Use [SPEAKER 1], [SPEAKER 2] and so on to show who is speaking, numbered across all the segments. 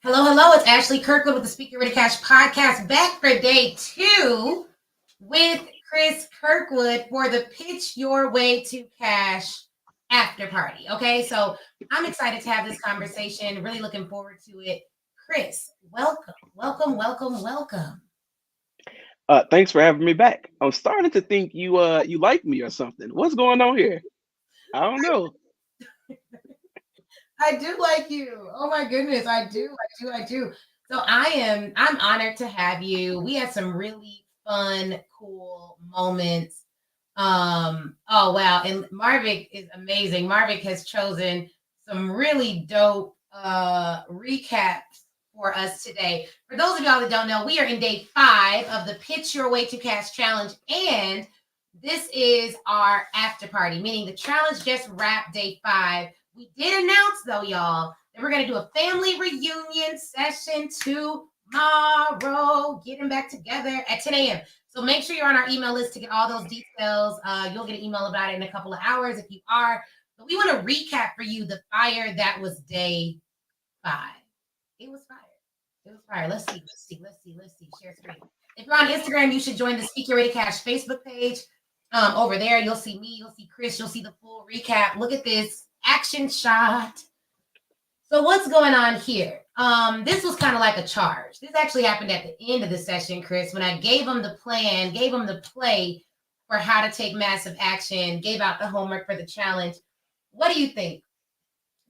[SPEAKER 1] Hello, hello. It's Ashley Kirkwood with the Speak Your Ready Cash podcast, back for day 2 with Chris Kirkwood for the Pitch Your Way to Cash after party. Okay, so I'm excited to have this conversation. Really looking forward to it. Chris, welcome, welcome, welcome, welcome.
[SPEAKER 2] Thanks for having me back. I'm starting to think you like me or something. What's going on here? I don't know.
[SPEAKER 1] I do like you. Oh my goodness, I do. So I'm honored to have you. We had some really fun, cool moments. Oh wow, and Marvick is amazing. Marvick has chosen some really dope recaps for us today. For those of y'all that don't know, we are in day 5 of the Pitch Your Way to Cash challenge, and this is our after party, meaning the challenge just wrapped day 5. We did announce though, y'all, that we're gonna do a family reunion session tomorrow, getting back together at 10 a.m. So make sure you're on our email list to get all those details. You'll get an email about it in a couple of hours if you are. But we want to recap for you the fire that was day 5. It was fire. It was fire. Let's see. Share screen. If you're on Instagram, you should join the Speak Your Ready Cash Facebook page. Over there, you'll see me, you'll see Chris, you'll see the full recap. Look at this action shot. So what's going on here? This was kind of like a charge. This actually happened at the end of the session, Chris, when I gave them the plan, gave them the play for how to take massive action, gave out the homework for the challenge. What do you think?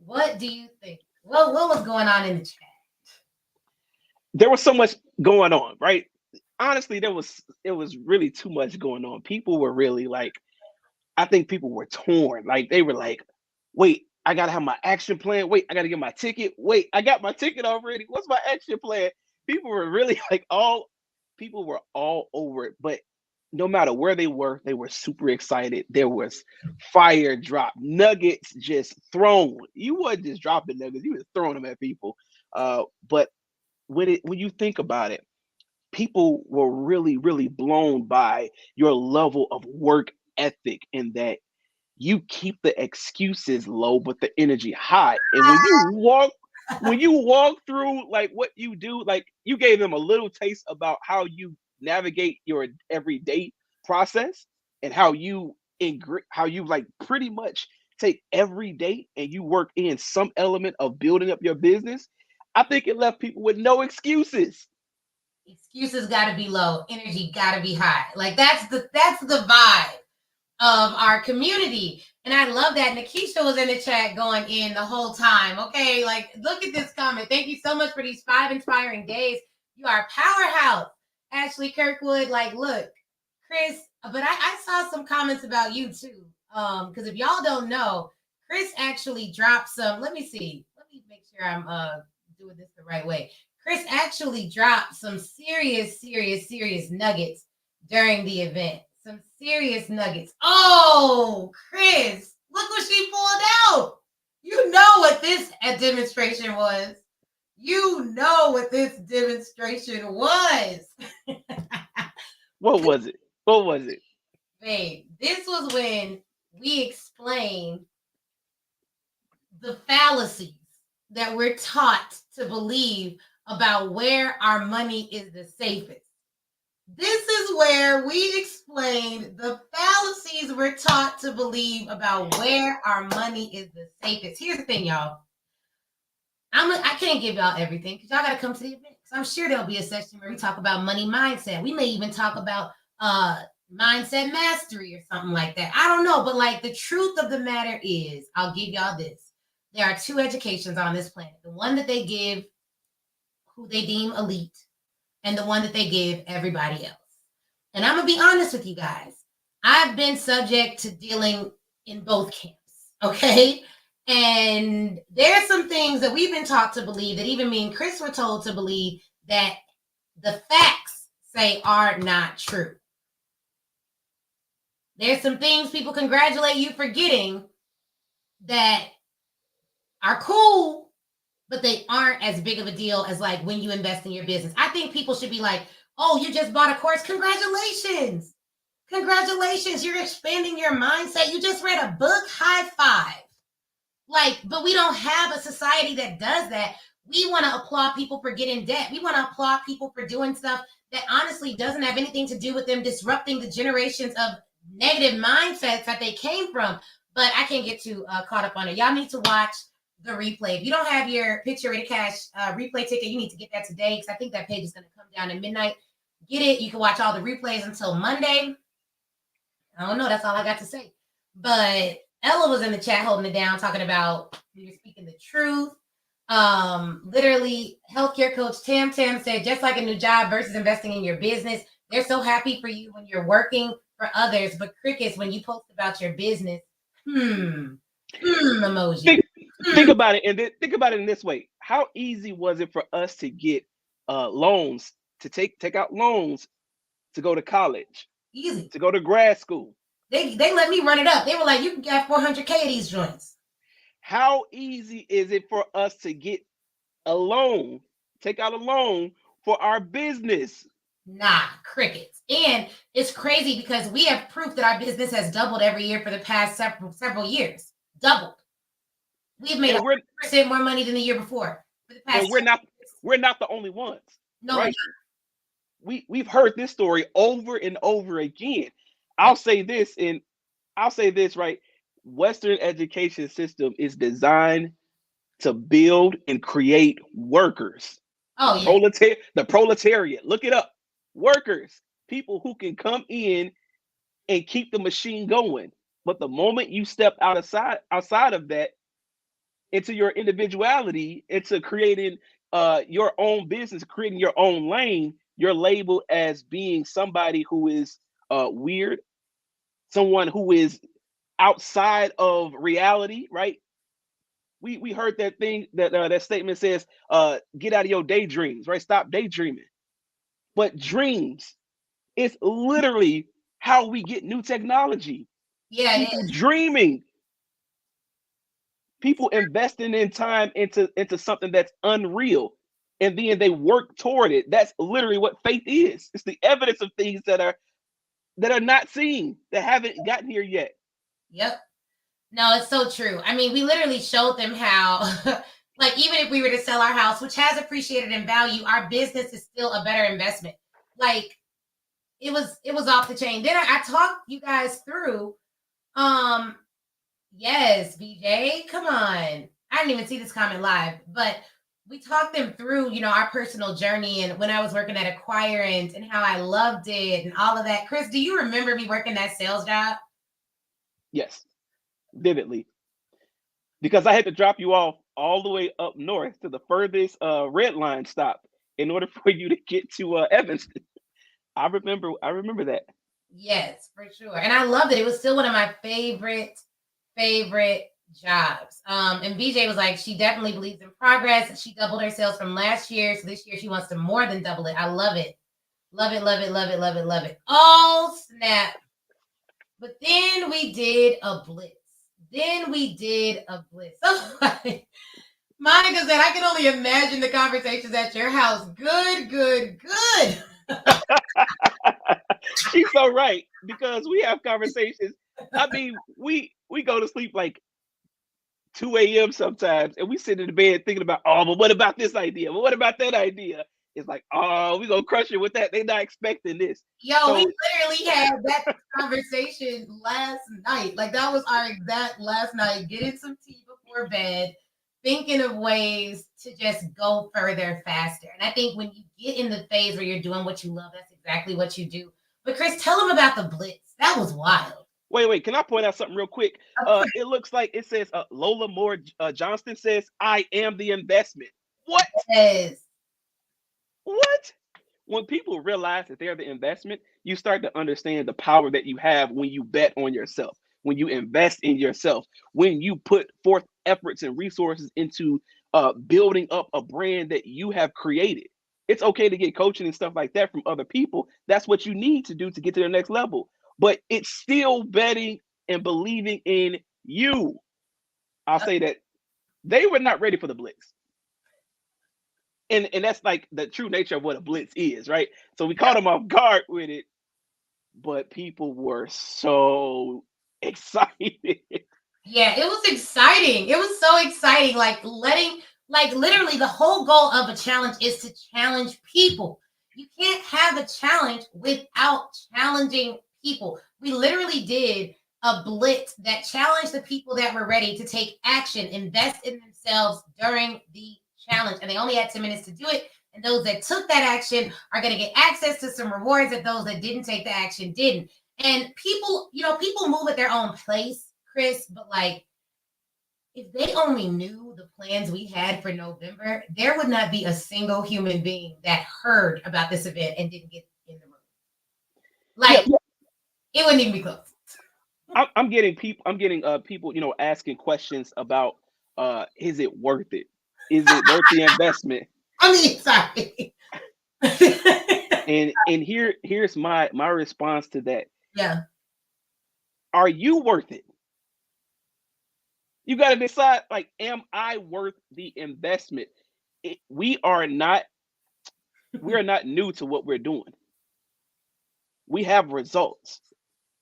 [SPEAKER 1] What do you think? Well, what was going on in the chat?
[SPEAKER 2] There was so much going on, right? Honestly, it was really too much going on. People were really like, I think people were torn. Like they were like, wait, I gotta have my action plan. Wait, I gotta get my ticket. Wait, I got my ticket already. What's my action plan? People were really like people were all over it. But no matter where they were super excited. There was fire drop, nuggets just thrown. You wasn't just dropping nuggets, you was throwing them at people. But when you think about it, people were really, really blown by your level of work ethic and that you keep the excuses low but the energy high. And when you walk through like what you do, like you gave them a little taste about how you navigate your everyday process and how you like pretty much take every day and you work in some element of building up your business. I think it left people with no excuses.
[SPEAKER 1] Excuses got to be low, energy got to be high. Like that's the vibe of our community. And I love that. Nikisha was in the chat going in the whole time. Okay, like look at this comment. Thank you so much for these 5 inspiring days. You are a powerhouse, Ashley Kirkwood. Like, look, Chris, but I saw some comments about you too. Because if y'all don't know, Chris actually dropped some. Let me see. Let me make sure I'm doing this the right way. Chris actually dropped some serious nuggets during the event. Some serious nuggets. Oh, Chris, look what she pulled out. You know what this demonstration was. You know what this demonstration was.
[SPEAKER 2] What was it? What was it?
[SPEAKER 1] Babe, this was when we explained the fallacies that we're taught to believe about where our money is the safest. This is where we explained the fallacies we're taught to believe about where our money is the safest. Here's the thing, y'all. I can't give y'all everything because y'all got to come to the event. So I'm sure there'll be a session where we talk about money mindset. We may even talk about mindset mastery or something like that. I don't know. But like the truth of the matter is, I'll give y'all this. There are 2 educations on this planet. The one that they give who they deem elite, and the one that they give everybody else. And I'm going to be honest with you guys. I've been subject to dealing in both camps, okay? And there's some things that we've been taught to believe that even me and Chris were told to believe that the facts say are not true. There's some things people congratulate you for getting that are cool, but they aren't as big of a deal as like when you invest in your business. I think people should be like, oh, you just bought a course. Congratulations. Congratulations. You're expanding your mindset. You just read a book. High five. Like, but we don't have a society that does that. We want to applaud people for getting debt. We want to applaud people for doing stuff that honestly doesn't have anything to do with them disrupting the generations of negative mindsets that they came from. But I can't get too caught up on it. Y'all need to watch the replay. If you don't have your Picture Ready Cash replay ticket, you need to get that today because I think that page is going to come down at midnight. Get it. You can watch all the replays until Monday. I don't know. That's all I got to say. But Ella was in the chat holding it down, talking about you're speaking the truth. Literally, healthcare coach Tam said, just like a new job versus investing in your business, they're so happy for you when you're working for others, but crickets when you post about your business. Emoji.
[SPEAKER 2] Think about it, and think about it in this way: how easy was it for us to get loans, to take out loans to go to college,
[SPEAKER 1] Easy
[SPEAKER 2] to go to grad school?
[SPEAKER 1] They let me run it up. They were like, you can get 400K of these joints.
[SPEAKER 2] How easy is it for us to get a loan, take out a loan for our business?
[SPEAKER 1] Nah, crickets. And it's crazy because we have proof that our business has doubled every year for the past several years. Doubled. We've made 100% more money than the year before. For the past
[SPEAKER 2] and we're not the only ones.
[SPEAKER 1] No,
[SPEAKER 2] right? We've heard this story over and over again. I'll say this, right? Western education system is designed to build and create workers.
[SPEAKER 1] Oh, yeah.
[SPEAKER 2] The proletariat. Look it up. Workers, people who can come in and keep the machine going. But the moment you step outside of that into your individuality, into creating your own business, creating your own lane, you're labeled as being somebody who is weird, someone who is outside of reality, right? We heard that thing that statement says, get out of your daydreams, right? Stop daydreaming. But dreams is literally how we get new technology.
[SPEAKER 1] Yeah,
[SPEAKER 2] people dreaming, people investing in time into something that's unreal, and then they work toward it. That's literally what faith is. It's the evidence of things that are not seen, that haven't gotten here yet.
[SPEAKER 1] Yep. No, it's so true. I mean, we literally showed them how, like, even if we were to sell our house, which has appreciated in value, our business is still a better investment. Like, it was off the chain. Then I talked you guys through. Yes, BJ, come on. I didn't even see this comment live, but we talked them through, our personal journey and when I was working at Acquirent and how I loved it and all of that. Chris, do you remember me working that sales job?
[SPEAKER 2] Yes, vividly. Because I had to drop you off all the way up north to the furthest red line stop in order for you to get to Evanston. I remember that.
[SPEAKER 1] Yes, for sure. And I loved it. It was still one of my favorite jobs. And BJ was like, she definitely believes in progress. She doubled her sales from last year. So this year she wants to more than double it. I love it. Love it, love it, love it, love it, love it. Oh, snap. But then we did a blitz. Oh, Monica said, I can only imagine the conversations at your house. Good.
[SPEAKER 2] She's so right, because we have conversations. I mean, we go to sleep like 2 a.m. sometimes, and we sit in the bed thinking about, oh, but what about this idea? But what about that idea? It's like, oh, we're gonna crush it with that. They're not expecting this.
[SPEAKER 1] Yo, we literally had that conversation last night. Like, that was our exact last night, getting some tea before bed, thinking of ways to just go further faster. And I think when you get in the phase where you're doing what you love, that's exactly what you do. But Chris, tell them about the blitz. That was wild.
[SPEAKER 2] Wait, can I point out something real quick? It looks like it says Lola Moore Johnston says, I am the investment. What?
[SPEAKER 1] Yes.
[SPEAKER 2] What? When people realize that they're the investment, you start to understand the power that you have when you bet on yourself, when you invest in yourself, when you put forth efforts and resources into building up a brand that you have created. It's okay to get coaching and stuff like that from other people. That's what you need to do to get to the next level. But it's still betting and believing in you. I'll say that they were not ready for the blitz. And that's like the true nature of what a blitz is, right? So we caught them off guard with it, but people were so excited.
[SPEAKER 1] Yeah, it was exciting. It was so exciting. Like, Like literally, the whole goal of a challenge is to challenge people. You can't have a challenge without challenging people. We literally did a blitz that challenged the people that were ready to take action, invest in themselves during the challenge. And they only had 10 minutes to do it. And those that took that action are going to get access to some rewards that those that didn't take the action didn't. And people, people move at their own pace, Chris, but like if they only knew the plans we had for November, there would not be a single human being that heard about this event and didn't get in the room.
[SPEAKER 2] Yeah,
[SPEAKER 1] Like it wouldn't even be close.
[SPEAKER 2] I'm getting people. I'm getting people, asking questions about is it worth it? Is it worth the investment?
[SPEAKER 1] I mean, sorry.
[SPEAKER 2] And here's my response to that.
[SPEAKER 1] Yeah.
[SPEAKER 2] Are you worth it? You got to decide, like, am I worth the investment? We are not new to what we're doing. We have results.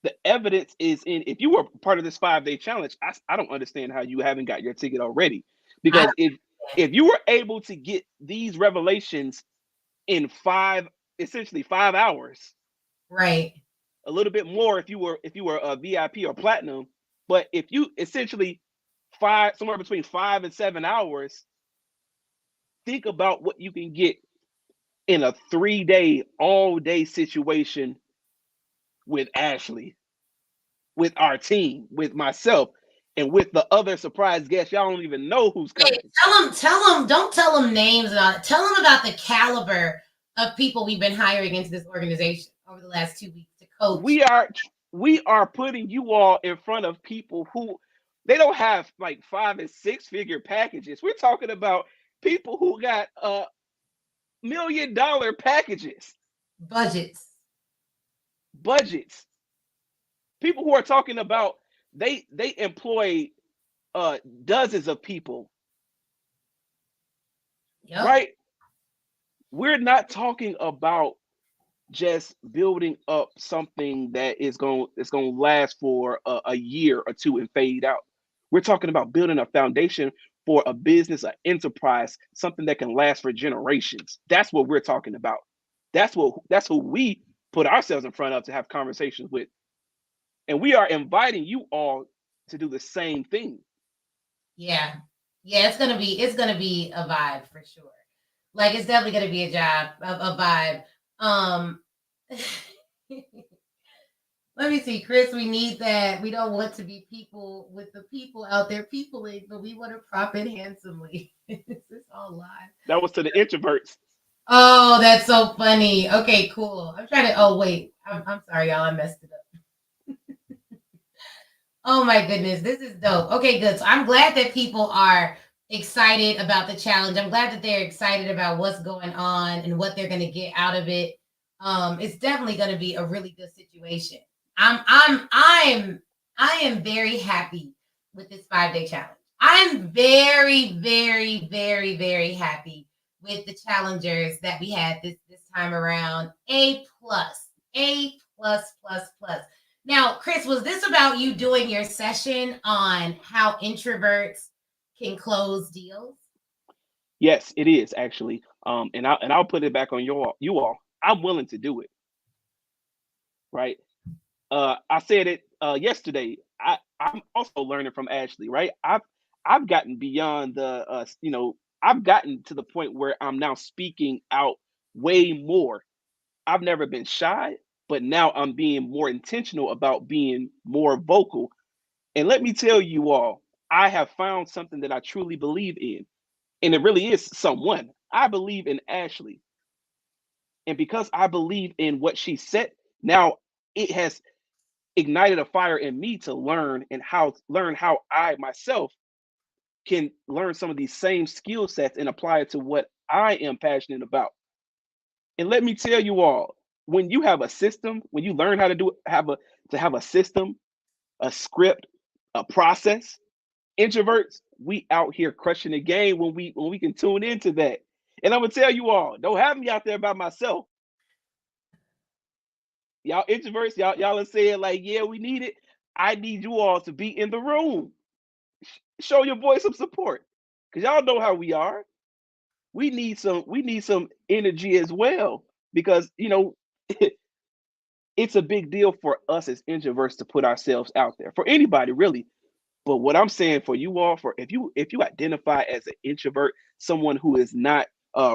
[SPEAKER 2] The evidence is in. If you were part of this 5-day challenge, I don't understand how you haven't got your ticket already. Because if you were able to get these revelations in essentially 5 hours,
[SPEAKER 1] right,
[SPEAKER 2] a little bit more if you were a VIP or platinum, but if you essentially somewhere between 5 and 7 hours, think about what you can get in a 3-day all day situation with Ashley, with our team, with myself, and with the other surprise guests. Y'all don't even know who's coming.
[SPEAKER 1] Hey, tell them, don't tell them names and all that. Tell them about the caliber of people we've been hiring into this organization over the last 2 weeks to coach.
[SPEAKER 2] We are putting you all in front of people who they don't have like 5 and 6 figure packages. We're talking about people who got $1 million packages,
[SPEAKER 1] budgets.
[SPEAKER 2] People who are talking about they employ dozens of people. Yep. Right? We're not talking about just building up something that is going to last for a year or two and fade out. We're talking about building a foundation for a business, an enterprise, something that can last for generations. That's what we're talking about. That's who we put ourselves in front of to have conversations with. And we are inviting you all to do the same thing.
[SPEAKER 1] Yeah. It's gonna be a vibe for sure. Like it's definitely gonna be a vibe. Let me see, Chris. We need that. We don't want to be people with the people out there peopling, but we want to profit handsomely. This is all live.
[SPEAKER 2] That was to the introverts.
[SPEAKER 1] Oh, that's so funny. Okay, cool. I'm trying to. Oh wait, I'm sorry, y'all. I messed it up. Oh my goodness, this is dope. Okay, good. So I'm glad that people are excited about the challenge. I'm glad that they're excited about what's going on and what they're going to get out of it. It's definitely going to be a really good situation. I am very happy with this 5-day challenge. I'm very, very, very, very happy with the challengers that we had this time around. A plus. Now, Chris, was this about you doing your session on how introverts can close deals?
[SPEAKER 2] Yes, it is actually. And I'll put it back on you all. I'm willing to do it. Right. I said it yesterday. I'm also learning from Ashley. Right. I've gotten beyond the I've gotten to the point where I'm now speaking out way more. I've never been shy, but now I'm being more intentional about being more vocal. And let me tell you all, I have found something that I truly believe in. And it really is someone. I believe in Ashley. And because I believe in what she said, now it has ignited a fire in me to learn how I myself can learn some of these same skill sets and apply it to what I am passionate about. And let me tell you all, when you have a system, when you learn how to have a system, a script, a process, introverts, we out here crushing the game when we can tune into that. And I'm gonna tell you all, don't have me out there by myself. Y'all introverts, y'all are saying like, yeah, we need it. I need you all to be in the room. Show your voice of support. because y'all know how we are. We need some energy as well because it's a big deal for us as introverts to put ourselves out there for anybody really. But what I'm saying for you all, for if you identify as an introvert, someone who is not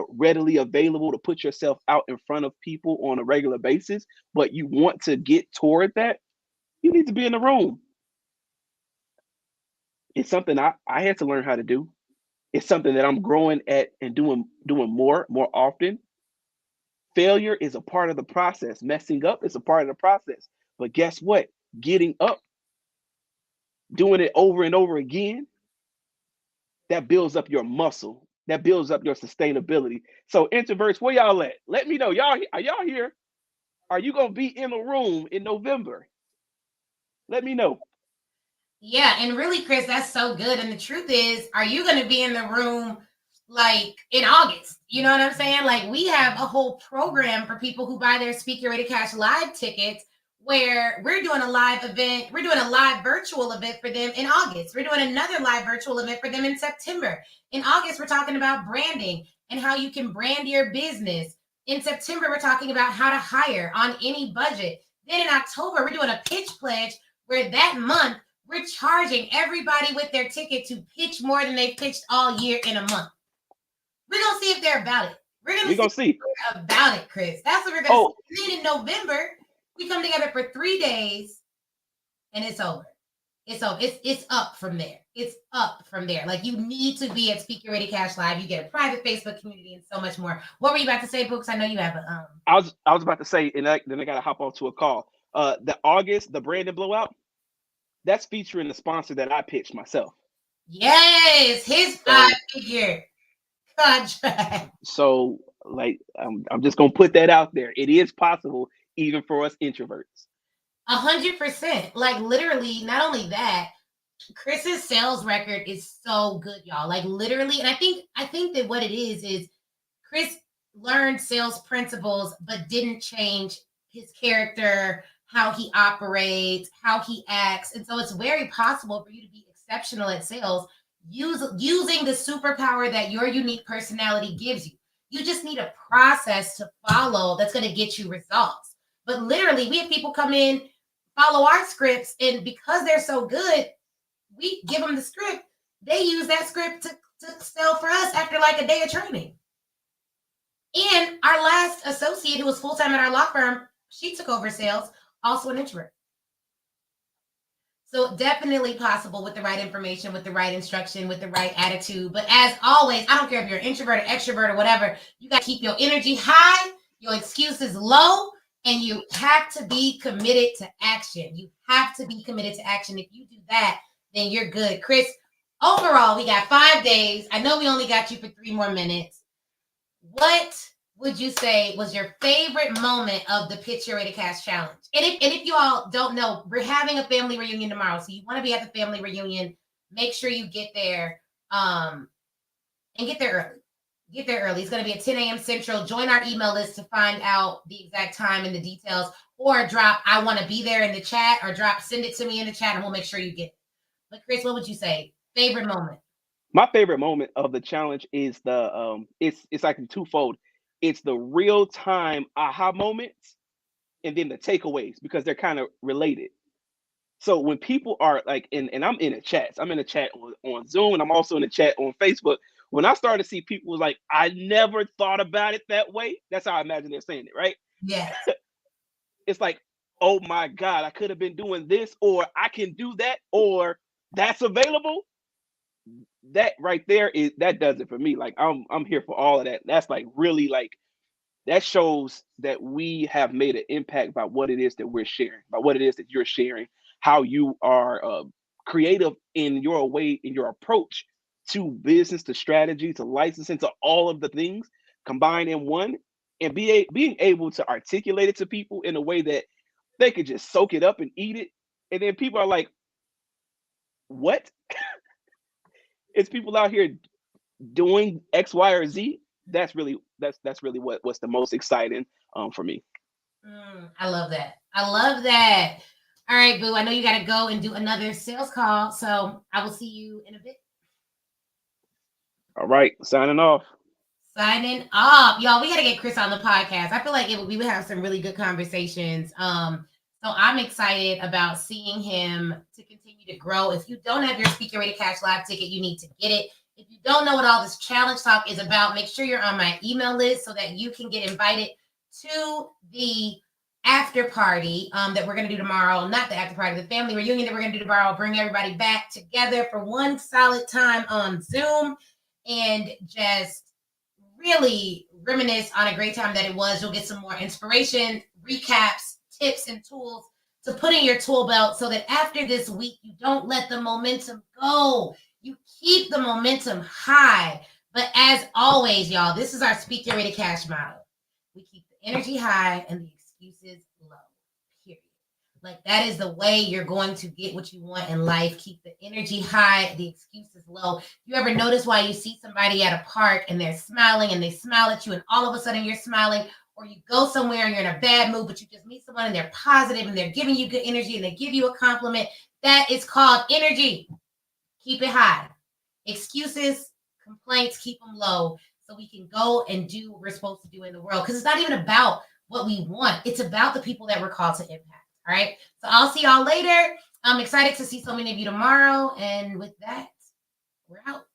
[SPEAKER 2] readily available to put yourself out in front of people on a regular basis, but you want to get toward that, you need to be in the room. It's something I had to learn how to do. It's something that I'm growing at and doing more often. Failure is a part of the process. Messing up is a part of the process. But guess what? Getting up, doing it over and over again, that builds up your muscle. That builds up your sustainability. So introverts, where y'all at? Let me know. Y'all are y'all here? Are you gonna be in the room in November? Let me know.
[SPEAKER 1] Yeah, and really, Chris, that's so good. And the truth is, are you going to be in the room like in August? You know what I'm saying? Like, we have a whole program for people who buy their Speak Your Way to Cash live tickets where we're doing a live event. We're doing a live virtual event for them in August. We're doing another live virtual event for them in September. In August, we're talking about branding and how you can brand your business. In September, we're talking about how to hire on any budget. Then in October, we're doing a pitch pledge where that month, we're charging everybody with their ticket to pitch more than they pitched all year in a month. We're going to see if they're about it. We're going
[SPEAKER 2] We're
[SPEAKER 1] to see
[SPEAKER 2] gonna see.
[SPEAKER 1] if they're about it, Chris. That's what we're going to
[SPEAKER 2] Oh,
[SPEAKER 1] see. And then in November, we come together for 3 days and it's over. It's over. It's up from there. It's up from there. Like, you need to be at Speak Your Way to Cash Live. You get a private Facebook community and so much more. What were you about to say, Books? I know you have a
[SPEAKER 2] I was about to say, and then I gotta hop on to a call. The August, the Brandon blowout, that's featuring the sponsor that I pitched myself.
[SPEAKER 1] yes, his
[SPEAKER 2] So
[SPEAKER 1] 5-figure contract.
[SPEAKER 2] so like I'm just gonna put that out there. It is possible even for us introverts.
[SPEAKER 1] 100%. Like, literally, not only that, Chris's sales record is so good, y'all. Like, literally, and I think that what it is Chris learned sales principles but didn't change his character, how he operates, how he acts. And so it's very possible for you to be exceptional at sales using the superpower that your unique personality gives you. You just need a process to follow that's going to get you results. But literally, we have people come in, follow our scripts, and because they're so good, we give them the script. They use that script to sell for us after like a day of training. And our last associate, who was full time at our law firm, she took over sales, also an introvert. So definitely possible with the right information, with the right instruction, with the right attitude. But as always, I don't care if you're an introvert or extrovert or whatever, you got to keep your energy high, your excuses low, and you have to be committed to action. You have to be committed to action. If you do that, then you're good. Chris, overall, we got 5 days. I know we only got you for 3 more minutes. What would you say was your favorite moment of the Pitch Your Way to Cash challenge? And if you all don't know, we're having a family reunion tomorrow. So you want to be at the family reunion, make sure you get there and get there early. Get there early. It's going to be at 10 a.m. Central. Join our email list to find out the exact time and the details, or drop "I want to be there" in the chat, or send it to me in the chat and we'll make sure you get it. But Chris, what would you say? Favorite moment?
[SPEAKER 2] My favorite moment of the challenge is it's like twofold. It's the real time aha moments and then the takeaways because they're kind of related. So when people are like, and I'm in a chat, I'm in a chat on Zoom, and I'm also in a chat on Facebook. When I start to see people like, I never thought about it that way. That's how I imagine they're saying it, right?
[SPEAKER 1] Yes.
[SPEAKER 2] It's like, oh my God, I could have been doing this, or I can do that, or that's available. That right there is that does it for me. Like I'm here for all of that. That's like really like that shows that we have made an impact by what it is that we're sharing, by what it is that you're sharing, how you are creative in your way, in your approach to business, to strategy, to licensing, to all of the things combined in one, and being able to articulate it to people in a way that they could just soak it up and eat it. And then people are like, what? It's people out here doing X, Y, or Z. That's really what's the most exciting for me.
[SPEAKER 1] I love that. I love that. All right, Boo. I know you got to go and do another sales call. So I will see you in a bit.
[SPEAKER 2] All right, signing off.
[SPEAKER 1] Signing off, y'all. We got to get Chris on the podcast. I feel like we would have some really good conversations. So I'm excited about seeing him to continue to grow. If you don't have your Speaking Ready Cash Live ticket, you need to get it. If you don't know what all this challenge talk is about, make sure you're on my email list so that you can get invited to the after party that we're going to do tomorrow. Not the after party, the family reunion that we're going to do tomorrow. Bring everybody back together for one solid time on Zoom and just really reminisce on a great time that it was. You'll get some more inspiration, recaps, tips, and tools to put in your tool belt so that after this week, you don't let the momentum go. You keep the momentum high. But as always, y'all, this is our Speak Your Way to Cash model. We keep the energy high and the excuses low. Period. Like that is the way you're going to get what you want in life. Keep the energy high, the excuses low. You ever notice why you see somebody at a park and they're smiling and they smile at you and all of a sudden you're smiling? Or you go somewhere and you're in a bad mood, but you just meet someone and they're positive and they're giving you good energy and they give you a compliment. That is called energy. Keep it high. Excuses, complaints, keep them low so we can go and do what we're supposed to do in the world. Because it's not even about what we want. It's about the people that we're called to impact. All right. So I'll see y'all later. I'm excited to see so many of you tomorrow. And with that, we're out.